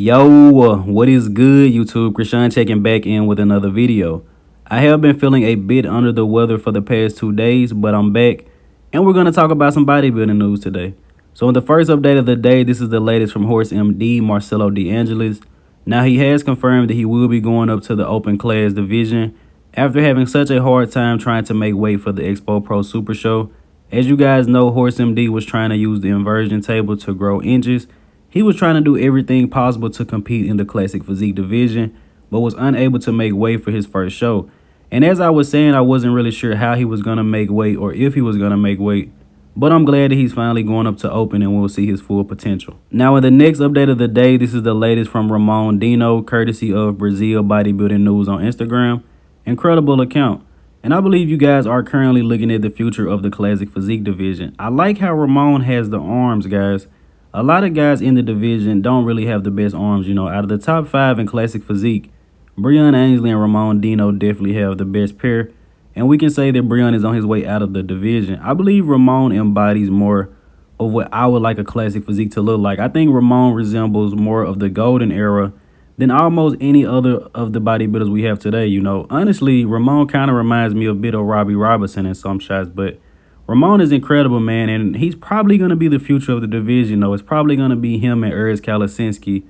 Yo, what is good, YouTube? Krishan checking back in with another video. I have been feeling a bit under the weather for the past 2 days, but I'm back, and we're going to talk about some bodybuilding news today. So in the first update of the day, this is the latest from Horse MD, Marcelo De Angelis. Now, he has confirmed that he will be going up to the open class division after having such a hard time trying to make weight for the Expo Pro Super Show. As you guys know, Horse MD was trying to use the inversion table to grow inches. He was trying to do everything possible to compete in the classic physique division, but was unable to make weight for his first show. And as I was saying, I wasn't really sure how he was going to make weight or if he was going to make weight, but I'm glad that he's finally going up to open and we'll see his full potential. Now, in the next update of the day, this is the latest from Ramon Dino, courtesy of Brazil Bodybuilding News on Instagram. Incredible account. And I believe you guys are currently looking at the future of the classic physique division. I like how Ramon has the arms, guys. A lot of guys in the division don't really have the best arms. Out of the top 5 in classic physique, Breon Ainsley and Ramon Dino definitely have the best pair. And we can say that Breon is on his way out of the division. I believe Ramon embodies more of what I would like a classic physique to look like. I think Ramon resembles more of the golden era than almost any other of the bodybuilders we have today. Honestly, Ramon kind of reminds me a bit of Robbie Robertson in some shots, but Ramon is incredible, man, and he's probably going to be the future of the division. It's probably going to be him and Urs Kalasinski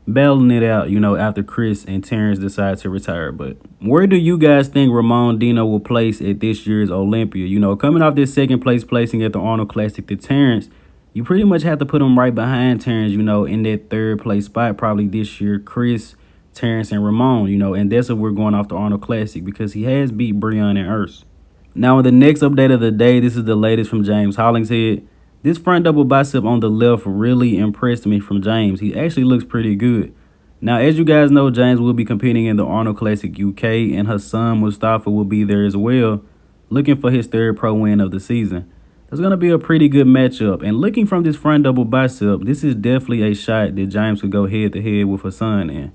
battling it out, after Chris and Terrence decide to retire. But where do you guys think Ramon Dino will place at this year's Olympia? Coming off this second place placing at the Arnold Classic to Terrence, you pretty much have to put him right behind Terrence, in that third place spot probably this year. Chris, Terrence, and Ramon, and that's what we're going off the Arnold Classic because he has beat Breon and Urs. Now, in the next update of the day, this is the latest from James Hollingshead. This front double bicep on the left really impressed me from James. He actually looks pretty good. Now, as you guys know, James will be competing in the Arnold Classic UK, and her son Mustafa will be there as well, looking for his third pro win of the season. That's going to be a pretty good matchup. And looking from this front double bicep, this is definitely a shot that James could go head-to-head with her son in.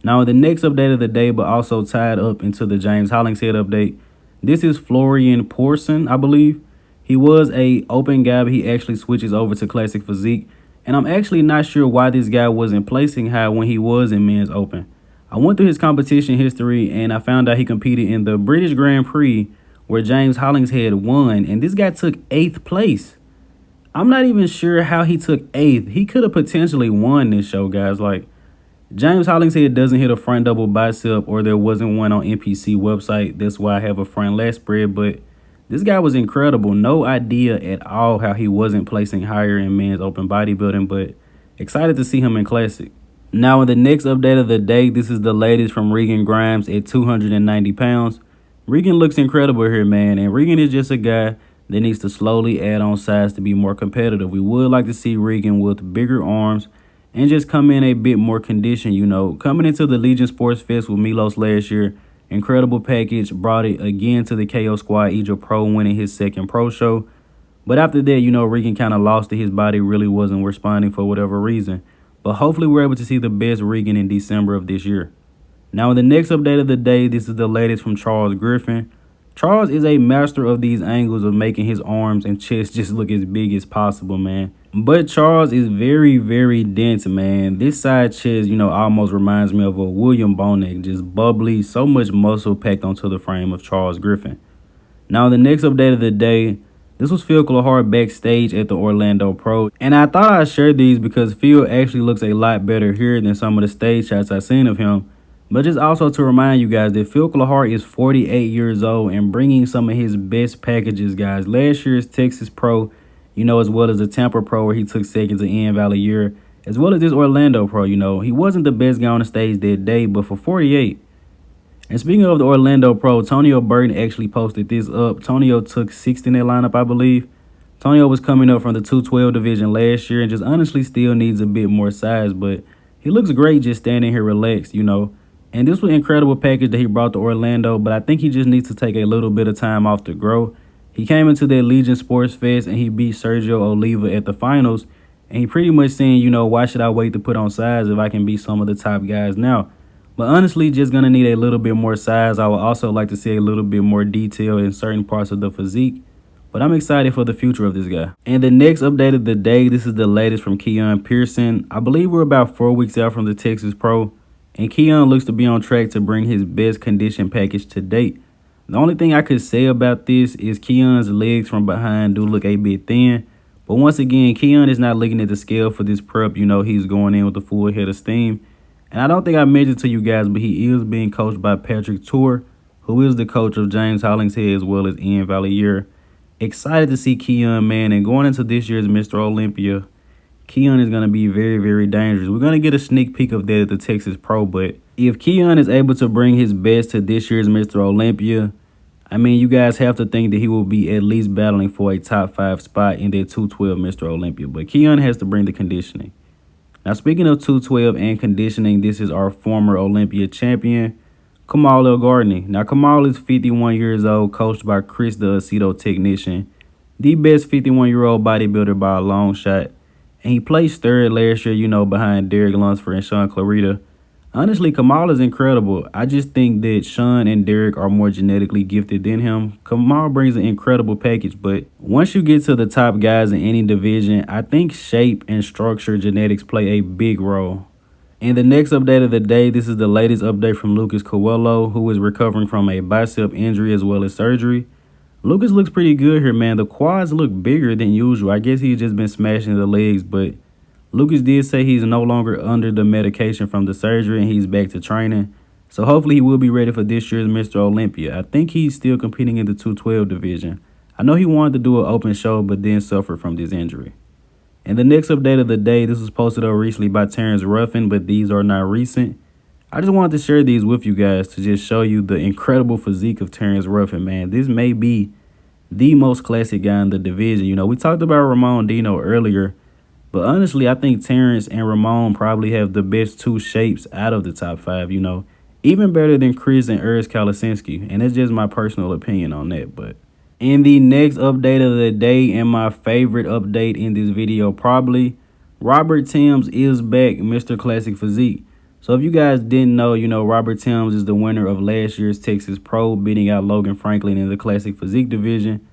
Now, in the next update of the day, but also tied up into the James Hollingshead update, this is Florian Porsen, I believe. He was a open guy, but he actually switches over to classic physique. And I'm actually not sure why this guy wasn't placing high when he was in men's open. I went through his competition history and I found out he competed in the British Grand Prix where James Hollingshead won. And this guy took 8th place. I'm not even sure how he took 8th. He could have potentially won this show, guys. James Hollingshead doesn't hit a front double bicep, or there wasn't one on NPC website. That's why I have a front lat spread. But this guy was incredible. No idea at all how he wasn't placing higher in men's open bodybuilding, but excited to see him in classic. Now, in the next update of the day, this is the latest from Regan Grimes at 290 pounds. Regan looks incredible here, man, and Regan is just a guy that needs to slowly add on size to be more competitive. We would like to see Regan with bigger arms and just come in a bit more conditioned. Coming into the Legion Sports Fest with Milos last year, incredible package, brought it again to the KO Squad Egypt Pro, winning his second pro show. But after that, Regan kind of lost it. His body really wasn't responding for whatever reason. But hopefully we're able to see the best Regan in December of this year. Now, in the next update of the day, this is the latest from Charles Griffen. Charles is a master of these angles of making his arms and chest just look as big as possible, man. But Charles is very, very dense, man. This side chest, almost reminds me of a William Bonek, just bubbly, so much muscle packed onto the frame of Charles Griffen. Now, the next update of the day, this was Phil Clark backstage at the Orlando Pro. And I thought I'd share these because Phil actually looks a lot better here than some of the stage shots I've seen of him. But just also to remind you guys that Phil Clark is 48 years old and bringing some of his best packages, guys. Last year's Texas Pro, as well as the Tampa Pro where he took second to Ian Valliere, as well as this Orlando Pro. He wasn't the best guy on the stage that day, but for 48. And speaking of the Orlando Pro, Tonio Burton actually posted this up. Tonio took 6th in that lineup, I believe. Tonio was coming up from the 212 division last year and just honestly still needs a bit more size, but he looks great just standing here relaxed, And this was an incredible package that he brought to Orlando, but I think he just needs to take a little bit of time off to grow. He came into that Legion Sports Fest and he beat Sergio Oliva at the finals. And he pretty much saying, why should I wait to put on size if I can beat some of the top guys now? But honestly, just going to need a little bit more size. I would also like to see a little bit more detail in certain parts of the physique. But I'm excited for the future of this guy. And the next update of the day, this is the latest from Keone Pearson. I believe we're about 4 weeks out from the Texas Pro, and Keone looks to be on track to bring his best condition package to date. The only thing I could say about this is Keone's legs from behind do look a bit thin. But once again, Keone is not looking at the scale for this prep. You know, he's going in with a full head of steam. And I don't think I mentioned to you guys, but he is being coached by Patrick Tour, who is the coach of James Hollingshead as well as Ian Valier. Excited to see Keone, man, and going into this year's Mr. Olympia, Keone is going to be very, very dangerous. We're going to get a sneak peek of that at the Texas Pro, but if Keone is able to bring his best to this year's Mr. Olympia, I mean, you guys have to think that he will be at least battling for a top 5 spot in that 212 Mr. Olympia, but Keone has to bring the conditioning. Now, speaking of 212 and conditioning, this is our former Olympia champion, Kamal El-Gardney. Now, Kamal is 51 years old, coached by Chris, the Aceto technician, the best 51-year-old bodybuilder by a long shot. And he placed third last year, you know, behind Derek Lunsford and Sean Clarita. Honestly, Kamal is incredible. I just think that Sean and Derek are more genetically gifted than him. Kamal brings an incredible package, but once you get to the top guys in any division, I think shape and structure genetics play a big role. And the next update of the day, this is the latest update from Lucas Coelho, who is recovering from a bicep injury as well as surgery. Lucas looks pretty good here, man. The quads look bigger than usual. I guess he's just been smashing the legs, but Lucas did say he's no longer under the medication from the surgery and he's back to training. So hopefully he will be ready for this year's Mr. Olympia. I think he's still competing in the 212 division. I know he wanted to do an open show, but then suffered from this injury. And the next update of the day, this was posted up recently by Terrence Ruffin, but these are not recent. I just wanted to share these with you guys to just show you the incredible physique of Terrence Ruffin, man. This may be the most classic guy in the division. You know, we talked about Ramon Dino earlier, but honestly, I think Terrence and Ramon probably have the best 2 shapes out of the top 5, you know, even better than Chris and Urs Kalasinski. And it's just my personal opinion on that, but in the next update of the day, and my favorite update in this video probably, Robert Thames is back, Mr. Classic Physique. So if you guys didn't know, you know, Robert Thames is the winner of last year's Texas Pro, beating out Logan Franklin in the Classic Physique division.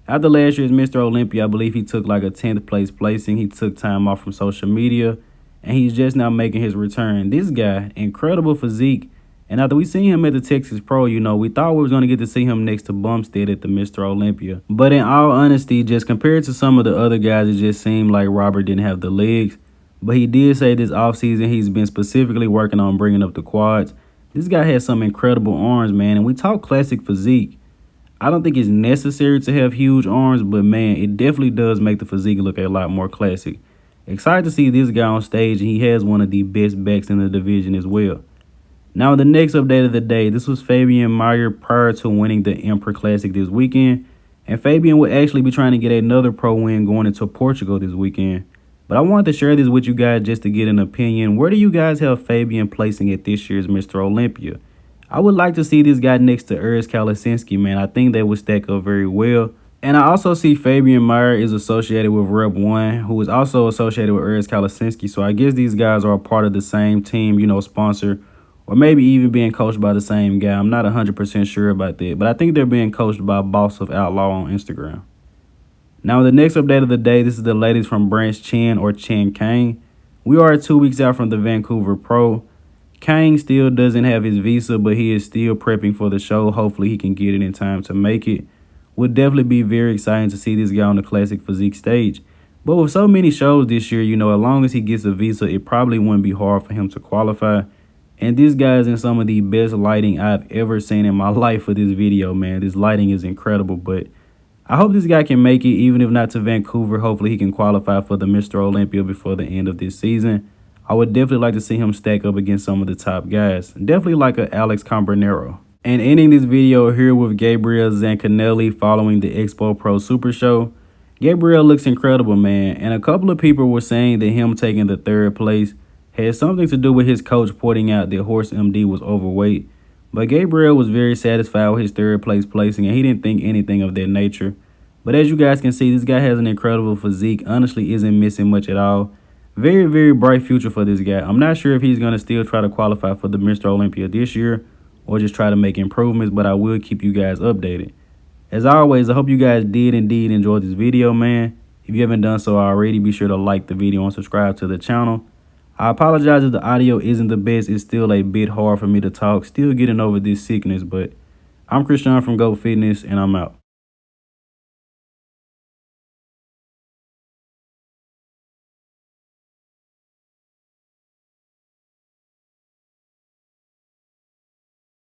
After last year's Mr. Olympia, I believe he took like a 10th place placing. He took time off from social media, and he's just now making his return. This guy, incredible physique. And after we seen him at the Texas Pro, you know, we thought we was going to get to see him next to Bumstead at the Mr. Olympia. But in all honesty, just compared to some of the other guys, it just seemed like Robert didn't have the legs. But he did say this offseason he's been specifically working on bringing up the quads. This guy has some incredible arms, man. And we talk classic physique. I don't think it's necessary to have huge arms, but man, it definitely does make the physique look a lot more classic. Excited to see this guy on stage, and he has one of the best backs in the division as well. Now, the next update of the day, this was Fabian Meyer prior to winning the Emperor Classic this weekend. And Fabian will actually be trying to get another pro win going into Portugal this weekend. But I wanted to share this with you guys just to get an opinion. Where do you guys have Fabian placing at this year's Mr. Olympia? I would like to see this guy next to Urs Kalasinski, man. I think they would stack up very well. And I also see Fabian Meyer is associated with Rep 1, who is also associated with Urs Kalasinski. So I guess these guys are a part of the same team, you know, sponsor, or maybe even being coached by the same guy. I'm not 100% sure about that, but I think they're being coached by Boss of Outlaw on Instagram. Now, the next update of the day, this is the latest from Branch Chen or Chen Kang. We are 2 weeks out from the Vancouver Pro. Kang still doesn't have his visa, but he is still prepping for the show. Hopefully, he can get it in time to make it. Would definitely be very exciting to see this guy on the Classic Physique stage. But with so many shows this year, you know, as long as he gets a visa, it probably wouldn't be hard for him to qualify. And this guy is in some of the best lighting I've ever seen in my life for this video, man. This lighting is incredible, but I hope this guy can make it, even if not to Vancouver. Hopefully he can qualify for the Mr. Olympia before the end of this season. I would definitely like to see him stack up against some of the top guys. Definitely like a Alex Cambronero. And ending this video here with Gabriel Zanconelli following the Expo Pro Super Show. Gabriel looks incredible, man. And a couple of people were saying that him taking the 3rd place had something to do with his coach pointing out that Horse MD was overweight. But Gabriel was very satisfied with his 3rd place placing, and he didn't think anything of that nature. But as you guys can see, this guy has an incredible physique. Honestly, isn't missing much at all. Very, very bright future for this guy. I'm not sure if he's going to still try to qualify for the Mr. Olympia this year or just try to make improvements, but I will keep you guys updated. As always, I hope you guys did indeed enjoy this video, man. If you haven't done so already, be sure to like the video and subscribe to the channel. I apologize if the audio isn't the best. It's still a bit hard for me to talk. Still getting over this sickness, but I'm Christian from Go Fitness, and I'm out.